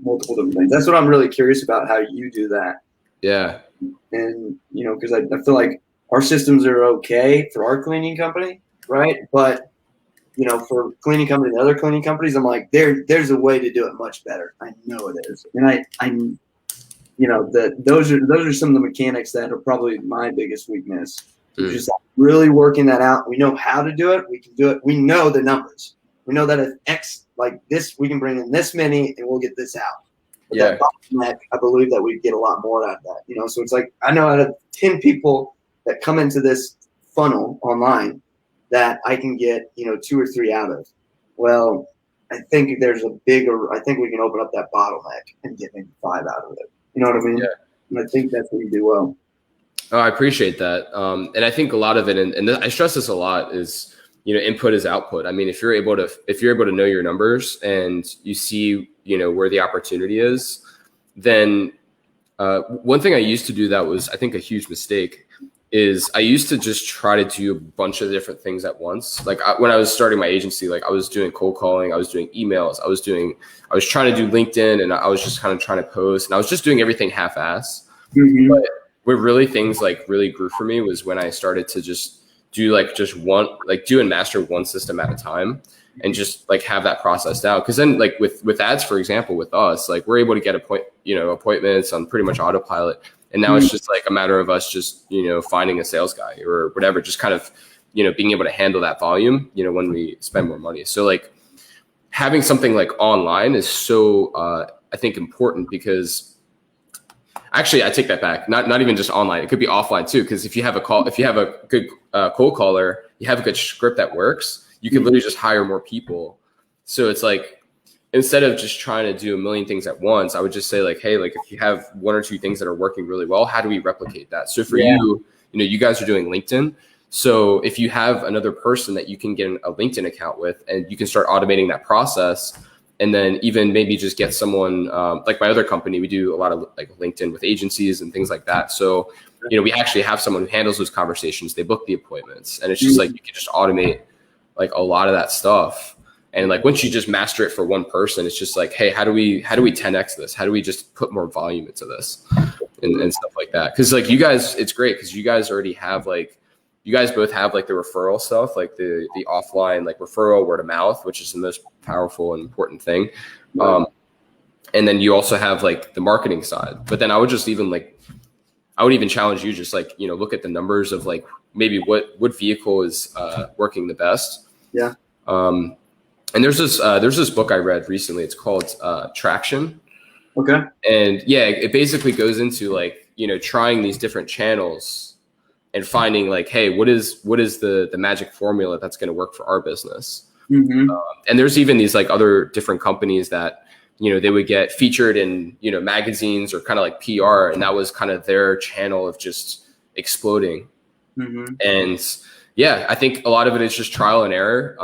multiple different things. That's what I'm really curious about, how you do that. Yeah. And because I feel like our systems are okay for our cleaning company, right? But for cleaning company and other cleaning companies, I'm like, there's a way to do it much better. I know it is, and I those are some of the mechanics that are probably my biggest weakness. Just really working that out. We know how to do it. We can do it. We know the numbers. We know that if X like this, we can bring in this many and we'll get this out. But Yeah. that bottleneck, I believe that we get a lot more out of that. So it's like, I know out of 10 people that come into this funnel online that I can get, 2 or 3 out of. Well, I think we can open up that bottleneck and get maybe 5 out of it. You know what I mean? Yeah. And I think that's what you do well. Oh, I appreciate that. And I think a lot of it, and I stress this a lot, is, input is output. I mean, if you're able to know your numbers and you see, where the opportunity is, then one thing I used to do that was, I think, a huge mistake is I used to just try to do a bunch of different things at once. Like when I was starting my agency, like I was doing cold calling, I was doing emails, I was trying to do LinkedIn, and I was just kind of trying to post, and I was just doing everything half-ass. Mm-hmm. But where really things like really grew for me was when I started to just do do and master one system at a time, and just like have that process down. Cause then like with ads, for example, with us, like we're able to get appointments on pretty much autopilot. And now it's just like a matter of us just, finding a sales guy or whatever, just kind of, being able to handle that volume, when we spend more money. So like having something like online is so, I think, important, because actually I take that back. Not even just online. It could be offline too. Cause if you have a good cold caller, you have a good script that works, you can literally just hire more people. So it's like, instead of just trying to do a million things at once, I would just say like, hey, like if you have 1 or 2 things that are working really well, how do we replicate that? So for you, you guys are doing LinkedIn. So if you have another person that you can get a LinkedIn account with, and you can start automating that process, and then even maybe just get someone like my other company, we do a lot of like LinkedIn with agencies and things like that. So, we actually have someone who handles those conversations. They book the appointments, and it's just like, you can just automate like a lot of that stuff. And like, once you just master it for one person, it's just like, hey, how do we 10x this? How do we just put more volume into this and stuff like that? Cause like you guys, it's great, cause you guys already have you guys both have like the referral stuff, like the offline, like referral, word of mouth, which is the most powerful and important thing. And then you also have like the marketing side, but then I would even challenge you, just like, look at the numbers of like maybe what vehicle is working the best. Yeah. And there's this book I read recently. It's called Traction. Okay. And yeah, it basically goes into like, trying these different channels and finding like, hey, what is the magic formula that's going to work for our business? Mm-hmm. And there's even these like other different companies that, they would get featured in, magazines or kind of like PR. And that was kind of their channel of just exploding. Mm-hmm. And yeah, I think a lot of it is just trial and error.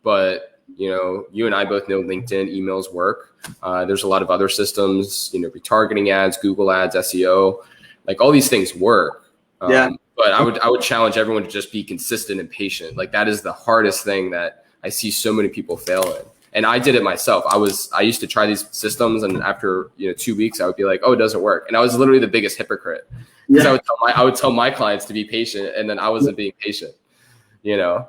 But you and I both know LinkedIn emails work. There's a lot of other systems, retargeting ads, Google ads, SEO, like all these things work. But I would challenge everyone to just be consistent and patient. Like that is the hardest thing that I see so many people fail in. And I did it myself. I used to try these systems, and after 2 weeks, I would be like, oh, it doesn't work. And I was literally the biggest hypocrite, because I would tell my clients to be patient, and then I wasn't being patient. Yeah.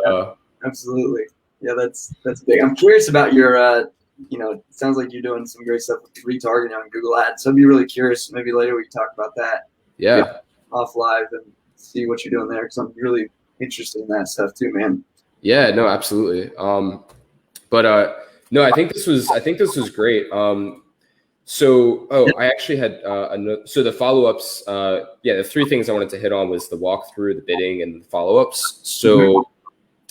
So. Absolutely. Yeah, that's big. I'm curious about your, it sounds like you're doing some great stuff with retargeting on Google Ads. So I'd be really curious. Maybe later we can talk about that. Yeah. Off live and see what you're doing there, because I'm really interested in that stuff too, man. Yeah, no, absolutely. No, I think this was great. I actually had so the follow-ups. The 3 things I wanted to hit on was the walkthrough, the bidding, and the follow-ups. So.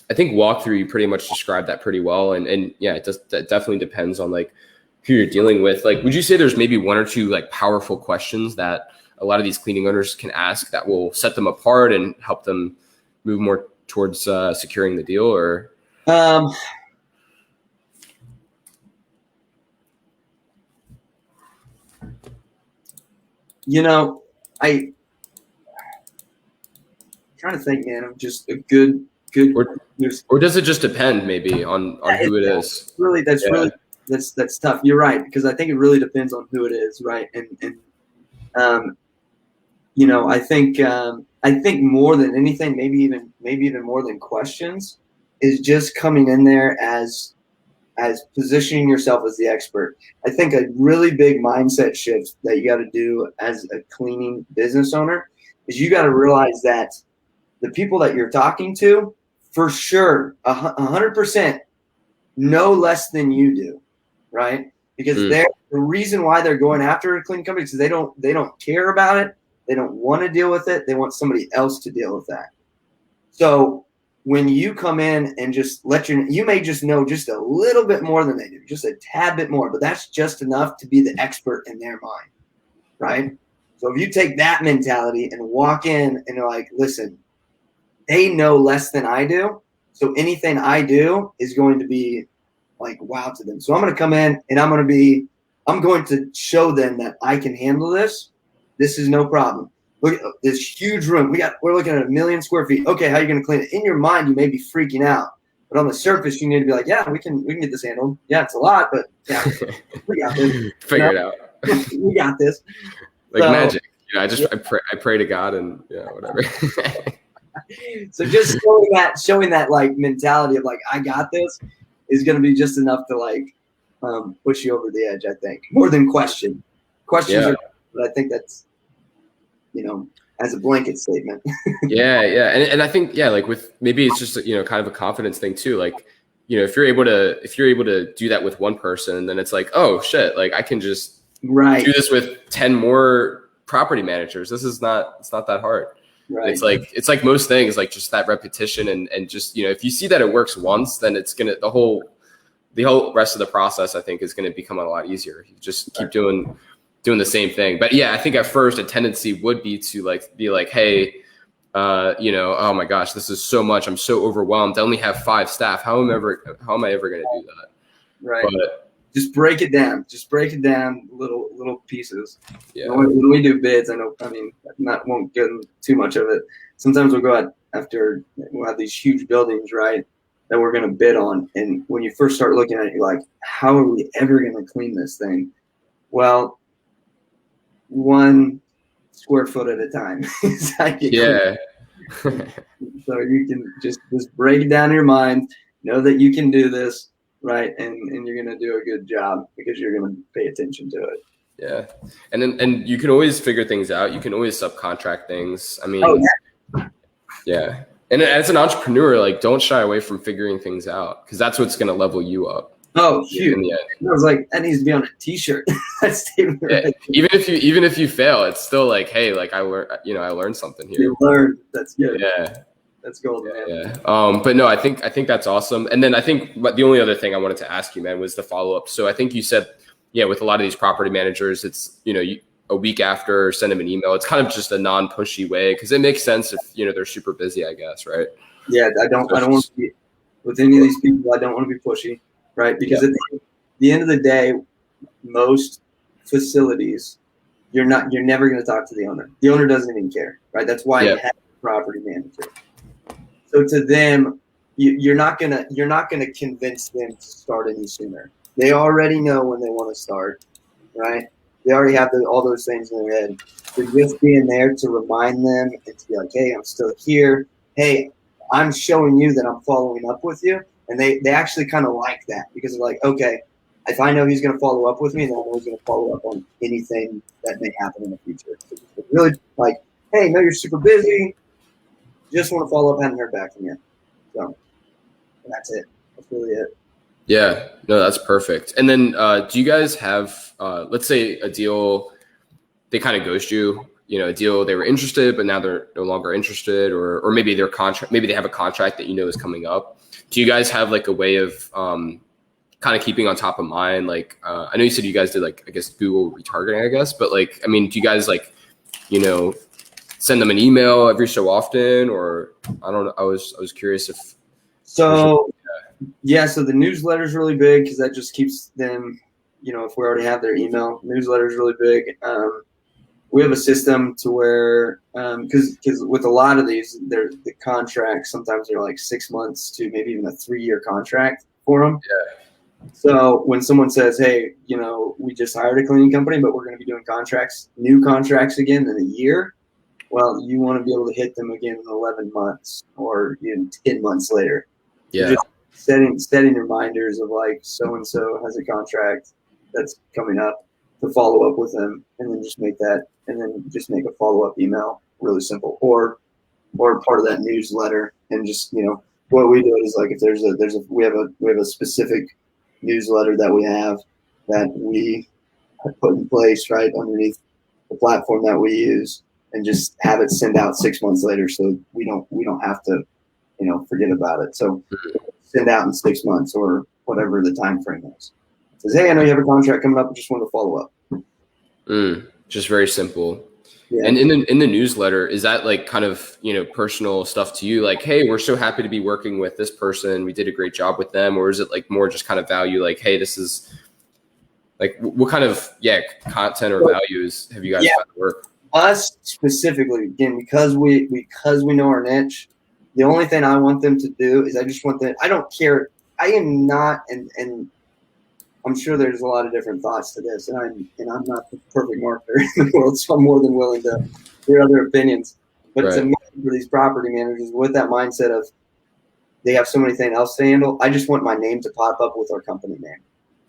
I think walkthrough, you pretty much described that pretty well. And yeah, that definitely depends on like who you're dealing with. Like, would you say there's maybe 1 or 2 like powerful questions that a lot of these cleaning owners can ask that will set them apart and help them move more towards securing the deal? Or trying to think, man, of just a good. Or does it just depend maybe on who it is? Really, that's tough. You're right, because I think it really depends on who it is, right? And I think more than anything, maybe even more than questions, is just coming in there as positioning yourself as the expert. I think a really big mindset shift that you got to do as a cleaning business owner is you got to realize that the people that you're talking to, for sure, 100% know less than you do, right? Because the reason why they're going after a cleaning company is they don't care about it. They don't want to deal with it. They want somebody else to deal with that. So when you come in and just you may just know just a little bit more than they do, just a tad bit more, but that's just enough to be the expert in their mind, right? So if you take that mentality and walk in and you're like, listen, they know less than I do, so anything I do is going to be like wow to them. So I'm going to come in and I'm going to show them that I can handle this. This is no problem. Look at this huge room. We're looking at 1 million square feet. Okay, how are you going to clean it? In your mind, you may be freaking out, but on the surface, you need to be like, yeah, we can get this handled. Yeah, it's a lot, but yeah, we got this. Figure it out. We got this. Like magic. I pray to God and whatever. So just showing that like mentality of like I got this is going to be just enough to like push you over the edge. I think more than questions are, but I think that's as a blanket statement. And I think like with maybe it's just kind of a confidence thing too. Like if you're able to do that with one person, then it's like, oh shit, like I can just do this with 10 more property managers. It's not that hard. Right. It's like most things, like just that repetition and just if you see that it works once, then it's gonna the whole rest of the process I think is gonna become a lot easier. You just keep doing the same thing. But yeah, I think at first a tendency would be to be like, hey, oh my gosh, this is so much. I'm so overwhelmed. I only have 5 staff. How am I ever going to do that? Right. But just break it down. Little pieces. Yeah. When we do bids, won't get into too much of it. Sometimes we'll go out after we'll have these huge buildings, right, that we're going to bid on. And when you first start looking at it, you're like, how are we ever going to clean this thing? Well, 1 square foot at a time. Yeah. So you can just break it down in your mind, know that you can do this, right? And you're going to do a good job because you're going to pay attention to it. Yeah. And you can always figure things out. You can always subcontract things. I mean, yeah. And as an entrepreneur, like don't shy away from figuring things out because that's what's going to level you up. Oh, huge. I was like, that needs to be on a t-shirt. Even if you fail, it's still like, hey, like I learned something here. You learned. That's good. Yeah. That's gold, man. Yeah. But no, I think that's awesome. And then I think the only other thing I wanted to ask you, man, was the follow-up. So I think you said, with a lot of these property managers, it's, a week after, send them an email. It's kind of just a non-pushy way because it makes sense if, they're super busy, I guess, right? Yeah, I don't want to be with any of these people. I don't want to be pushy. Right, because at the end of the day, most facilities, you're never going to talk to the owner. The owner doesn't even care, right? That's why you have a property manager. So to them, you're not gonna convince them to start any sooner. They already know when they want to start, right? They already have all those things in their head. So just being there to remind them and to be like, hey, I'm still here. Hey, I'm showing you that I'm following up with you. And they actually kind of like that because they're like, okay, if I know he's going to follow up with me, then I know he's going to follow up on anything that may happen in the future. So really like, hey, no, you're super busy. Just want to follow up. Haven't heard back from you. So that's it. That's really it. Yeah, no, that's perfect. And then do you guys have, let's say a deal, they kind of ghost you, a deal they were interested, but now they're no longer interested or maybe maybe they have a contract that is coming up. Do you guys have like a way of kind of keeping on top of mind? Like, I know you said you guys did like, I guess, Google retargeting, I guess, but like, I mean, do you guys like, send them an email every so often or I don't know. I was curious if. So the newsletter is really big because that just keeps them, if we already have their email, newsletter is really big. we have a system to where, because with a lot of these, the contracts, sometimes they're like 6 months to maybe even a 3-year contract for them. Yeah. So when someone says, hey, we just hired a cleaning company, but we're going to be doing new contracts again in a year. Well, you want to be able to hit them again in 11 months or 10 months later. Yeah. So just setting reminders of like so-and-so has a contract that's coming up to follow up with them, and then just make a follow-up email really simple or part of that newsletter. And just, what we do is like, if we have a specific newsletter that we have put in place right underneath the platform that we use, and just have it send out 6 months later, so we don't have to forget about it. So send out in 6 months or whatever the time frame is. It says, hey, I know you have a contract coming up, I just want to follow up. Just very simple. Yeah. And in the newsletter, is that like kind of personal stuff to you, like, hey, we're so happy to be working with this person, we did a great job with them? Or is it like more just kind of value, like, hey, this is like, what kind of content or values have you guys found to work? Us specifically, again, because we know our niche, the only thing I want them to do is I don't care. I am not, and I'm sure there's a lot of different thoughts to this, and I'm not the perfect marketer in the world, so I'm more than willing to hear other opinions. But Right. to me, for these property managers with that mindset of they have so many things else to handle, I just want my name to pop up with our company name.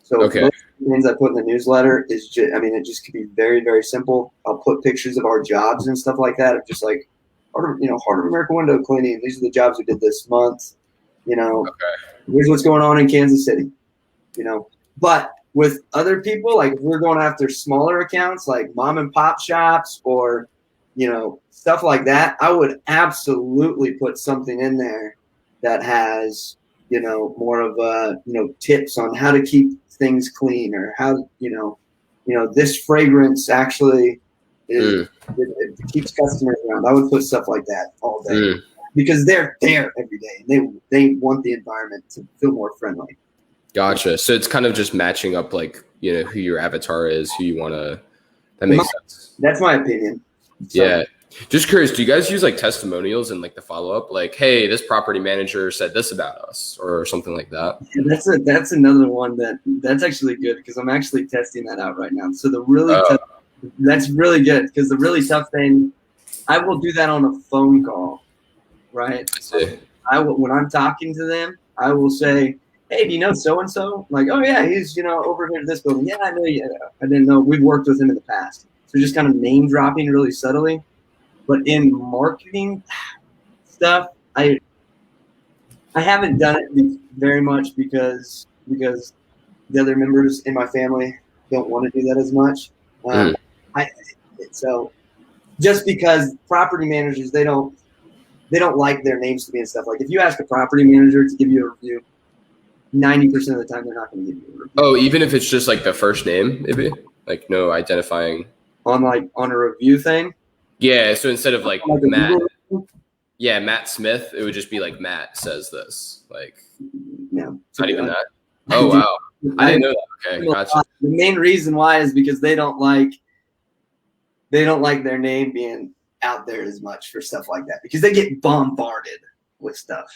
So most of the things I put in the newsletter is it just could be very, very simple. I'll put pictures of our jobs and stuff like that, of just like, Heart of America window cleaning. These are the jobs we did this month. Here's what's going on in Kansas City. But with other people, like if we're going after smaller accounts like mom and pop shops or stuff like that, I would absolutely put something in there that has more of tips on how to keep things clean, or how this fragrance actually it keeps customers around. I would put stuff like that all day because they're there every day and they want the environment to feel more friendly. Gotcha. So it's kind of just matching up, like, who your avatar is, who you want to, that makes sense. That's my opinion. So, yeah. Just curious, do you guys use like testimonials and like the follow-up, like, hey, this property manager said this about us, or something like that? Yeah, that's another one that's actually good, because I'm actually testing that out right now. So that's really good, because the really tough thing, I will do that on a phone call, right? When I'm talking to them, I will say, hey, do you know so-and-so? Like, oh yeah, he's, over here in this building. Yeah, I know you. I didn't know. We've worked with him in the past. So just kind of name dropping really subtly. But in marketing stuff, I haven't done it very much because the other members in my family don't want to do that as much. So just because property managers, they don't like their names to be in stuff. Like if you ask a property manager to give you a review, 90% of the time they're not going to give you a review. Oh, even if it's just like the first name, maybe like no identifying on a review thing. Yeah, so instead of like Matt, Matt Smith, it would just be like Matt says this. Like, no, it's not even that. Oh wow, I didn't know that. Okay, gotcha. The main reason why is because they don't like their name being out there as much for stuff like that, because they get bombarded with stuff.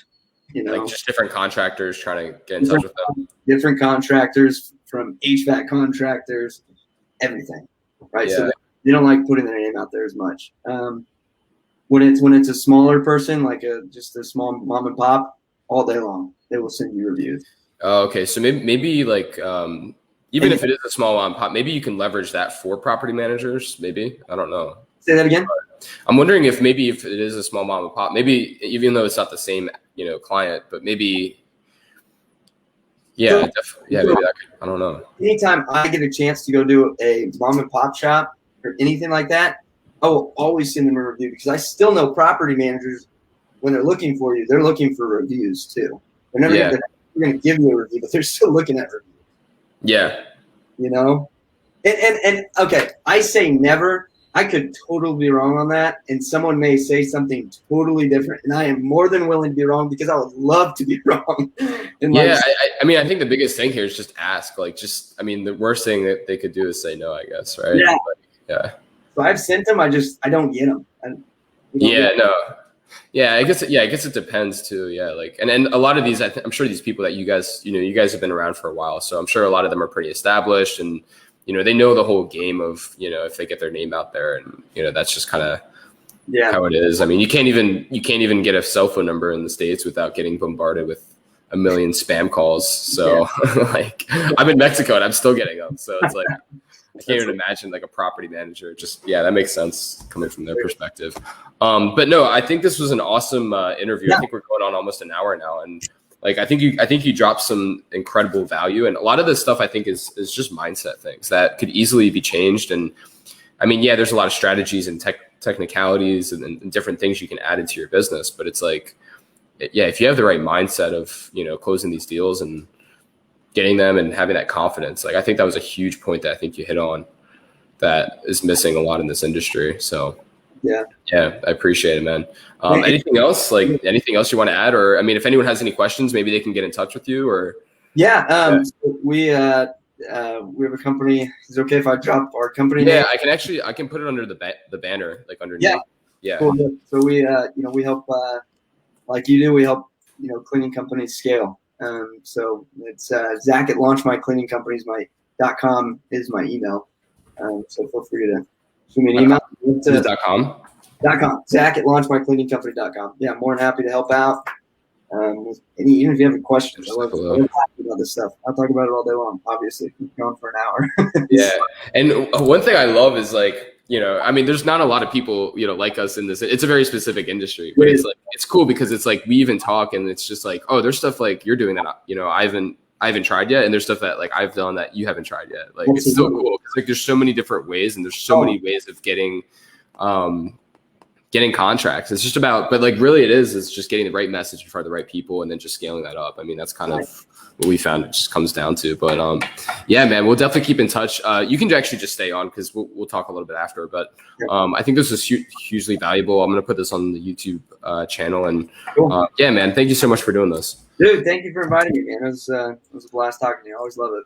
Like just different contractors trying to get in touch with them. Different contractors, from HVAC contractors, everything, right? Yeah. So they don't like putting their name out there as much. When it's a smaller person, like just a small mom and pop, all day long they will send you reviews. Oh, okay. So maybe like even if it is a small mom and pop, maybe you can leverage that for property managers. Maybe, I don't know. Say that again. I'm wondering if it is a small mom and pop, maybe even though it's not the same client, but maybe. Yeah, maybe that could, I don't know. Anytime I get a chance to go do a mom and pop shop or anything like that, I will always send them a review, because I still know property managers, when they're looking for you, they're looking for reviews too. They're never going to give you a review, but they're still looking at reviews. Yeah. And okay, I say never. I could totally be wrong on that, and someone may say something totally different, and I am more than willing to be wrong, because I would love to be wrong. I mean, I think the biggest thing here is just ask. Like, the worst thing that they could do is say no, I guess, right? Yeah. Yeah. So I've sent them. I don't get them. Yeah, I guess it depends too. Yeah, like, and a lot of these, I'm sure these people that you guys have been around for a while, so I'm sure a lot of them are pretty established, and they know the whole game of if they get their name out there, and that's just kind of how it is. I mean, you can't even get a cell phone number in the States without getting bombarded with a million spam calls. So like, I'm in Mexico and I'm still getting them. So it's like, I can't even imagine like a property manager. That makes sense coming from their perspective. But no, I think this was an awesome interview. I think we're going on almost an hour now, and like, I think you dropped some incredible value, and a lot of this stuff I think is just mindset things that could easily be changed. And I mean, there's a lot of strategies and technicalities and different things you can add into your business, but it's like, if you have the right mindset of closing these deals and getting them and having that confidence, like, I think that was a huge point that I think you hit on that is missing a lot in this industry. So yeah, I appreciate it, man. Anything else you want to add? Or I mean, if anyone has any questions, maybe they can get in touch with you. Or so we have a company. Is it okay if I drop our company name? I can put it under the banner, like underneath. Cool. So we we help like you do. We help cleaning companies scale. So it's Zach at launchmycleaningcompanies.com is my email. So feel free to shoot me an email. .com. Zach at launchmycleaningcompany.com. Yeah, I'm more than happy to help out. Even if you have any questions, I love talking about this stuff. I'll talk about it all day long. Obviously, keep going for an hour. And one thing I love is like, I mean, there's not a lot of people, like us in this. It's a very specific industry, but it's like, it's cool because it's like, we even talk and it's just like, oh, there's stuff like you're doing that, I haven't tried yet. And there's stuff that like I've done that you haven't tried yet. Like, it's so cool. It's like, there's so many different ways and there's so many ways of getting contracts. It's just about, but like, really it's just getting the right message in front of the right people and then just scaling that up. I mean, that's kind of what we found it just comes down to. But man, we'll definitely keep in touch. You can actually just stay on because we'll talk a little bit after. But I think this is hugely valuable. I'm going to put this on the YouTube channel. And man, thank you so much for doing this. Dude, thank you for inviting me, man. It was a blast talking to you. I always love it.